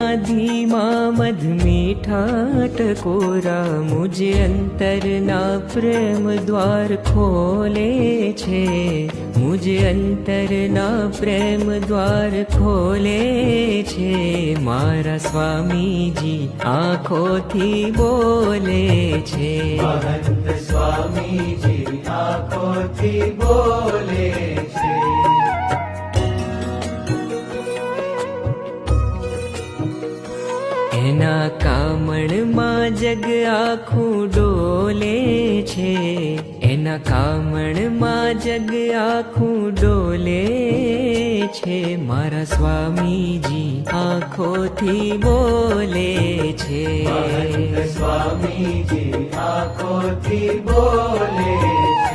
धीमा मध मीठा टकोरा मुझे अंतरना प्रेम द्वार खोले छे। मुझे अंतरना प्रेम द्वार खोले छे। मारा स्वामीजी आँखोथी बोले छे। महंत स्वामीजी आँखोथी बोले छे। एना कामणमां जग आखुं डोले छे। एना कामणमां जग आखुं डोले छे। मारा स्वामीजी आँखोथी बोले छे। महंत स्वामीजी आँखोथी बोले छे।